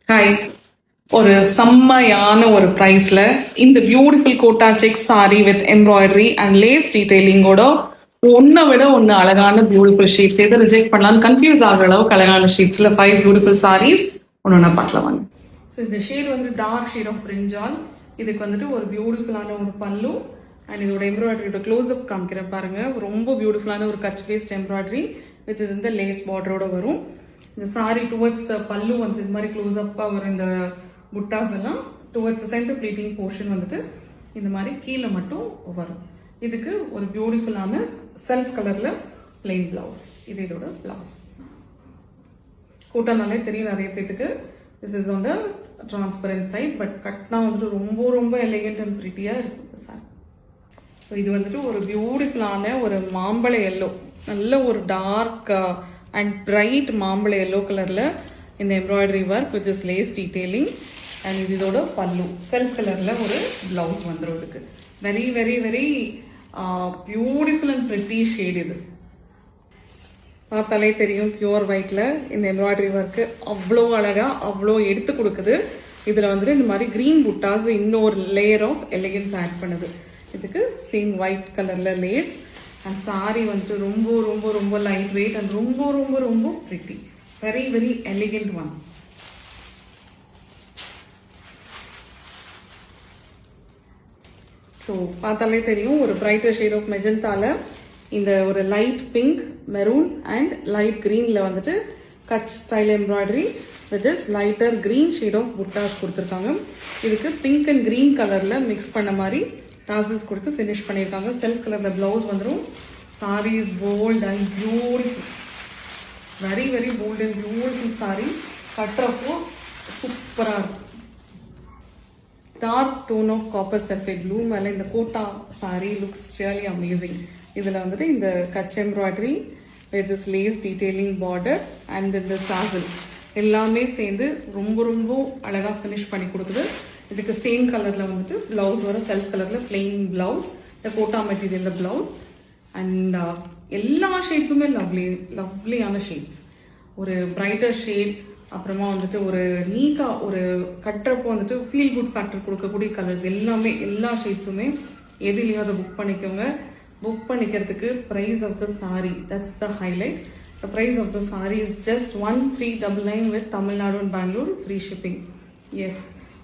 Hi, ஒரு செம்மையான ஒரு ப்ரைஸ்ல இந்த beautiful kota check sari with embroidery and lace டீடைலிங்கோட ஒன்றை விட ஒன்று அழகான பியூட்டிஃபுல் ஷீட்ஸ் எதை ரிஜெக்ட் பண்ணலாம் கன்ஃபியூஸ் ஆகிற அளவுக்கு அழகான ஷீட்ஸில் 5 பியூட்டிஃபுல் சாரீஸ் ஒன்று பார்க்கலாம் வாங்க. ஸோ இந்த ஷேட் வந்து டார்க் ஷேட் ஆஃப் பிரிஞ்சால். இதுக்கு வந்துட்டு ஒரு பியூட்டிஃபுல்லான ஒரு பல்லு அண்ட் இதோட எம்ப்ராய்டரியோட க்ளோஸ்அப் காமிக்கிறேன் பாருங்க. ரொம்ப பியூட்டிஃபுல்லான ஒரு Kutch based embroidery which is இந்த லேஸ் பார்டரோட வரும். இந்த சாரி டுவர்ட்ஸ் த பல்லு வந்து இது மாதிரி க்ளோஸ் அப்பாக வரும். இந்த புட்டாஸ் எல்லாம் டுவர்ட்ஸ் சென்டர் ப்ளீட்டிங் போர்ஷன் வந்துட்டு இந்த மாதிரி கீழே மட்டும் வரும். இதுக்கு ஒரு பியூட்டிஃபுல்லான செல்ஃப் கலர்ல பிளெயின் பிளவுஸ். இது இதோட பிளவுஸ். கூட்டம்னாலே தெரியும் நிறைய பேத்துக்கு. This is on the transparent side, but கட்னா வந்துட்டு ரொம்ப ரொம்ப எலிகண்ட் அண்ட் பிரிட்டியா இருக்கும் சார். ஸோ இது வந்துட்டு ஒரு பியூட்டிஃபுல்லான ஒரு மாம்பழ எல்லோ, நல்ல ஒரு டார்க் அண்ட் பிரைட் மாம்பழ எல்லோ கலர்ல இந்த embroidery work with is lace detailing and இதோட பல்லு செல்ஃப் கலர்ல ஒரு பிளவுஸ் வந்துடும். இதுக்கு very very very beautiful and pretty shade. இது பார்த்தாலே தெரியும் பியூர் ஒயிட்ல இந்த எம்ப்ராய்டரி ஒர்க் அவ்வளோ அழகா அவ்வளோ எடுத்து கொடுக்குது. இதுல வந்துட்டு இந்த மாதிரி கிரீன் புட்டாஸ் இன்னொரு லேயர் ஆஃப் எலிகன்ஸ் ஆட் பண்ணுது. இதுக்கு சேம் ஒயிட் கலர்ல லேஸ் அண்ட் சாரி வந்துட்டு ரொம்ப ரொம்ப ரொம்ப லைட் வெயிட் அண்ட் ரொம்ப ரொம்ப ரொம்ப pretty. Very very elegant one. So பார்த்தாலே தெரியும் ஒரு பிரைட்டர் ஷேட் ஆஃப் மெஜந்தால இந்த ஒரு light pink maroon and light கிரீன்ல வந்துட்டு cut style embroidery with is lighter green shade of புட்டாஸ் கொடுத்துருக்காங்க. இதுக்கு பிங்க் அண்ட் கிரீன் கலர்ல மிக்ஸ் பண்ண மாதிரி டாசல்ஸ் கொடுத்து ஃபினிஷ் பண்ணியிருக்காங்க. செல்ஃப் கலர்ல பிளவுஸ் வந்துடும். Sari is bold and beautiful, very very bold and beautiful sari. கட்டுறப்போ சூப்பரா இருக்கும். Dark tone of copper sulphate blue மேல இந்த kota sari looks really amazing. இதுல வந்துட்டு இந்த Kutch embroidery with this lace detailing border and இந்த சாசல் எல்லாமே சேர்ந்து ரொம்ப ரொம்ப அழகா ஃபினிஷ் பண்ணி கொடுக்குது. இதுக்கு சேம் கலர்ல வந்துட்டு பிளவுஸ் வர செல்ஃப் கலர்ல பிளெயின் பிளவுஸ், இந்த கோட்டா மெட்டீரியல்ல பிளவுஸ் அண்ட் எல்லா ஷேட்ஸுமே லவ்லியான ஷேட்ஸ். ஒரு பிரைட்டர் ஷேட், அப்புறமா வந்துட்டு ஒரு நீட்டா ஒரு கட்டுறப்போ வந்துட்டு ஃபீல் குட் ஃபேக்டர் கொடுக்கக்கூடிய கலர்ஸ் எல்லாமே எல்லா ஷேட்ஸுமே. எதுலையும் அதை புக் பண்ணிக்கோங்க. புக் பண்ணிக்கிறதுக்கு price of the sari, that's the highlight. The price of the saree is just 1399 with Tamil Nadu and Bangalore free shipping. Yes,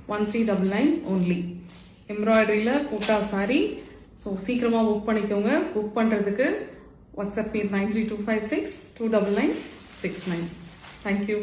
1399 only. Embroidery la kota saree. So சீக்கிரமா book பண்ணிக்கோங்க. Book பண்றதுக்கு WhatsApp 93256 29969. Thank you.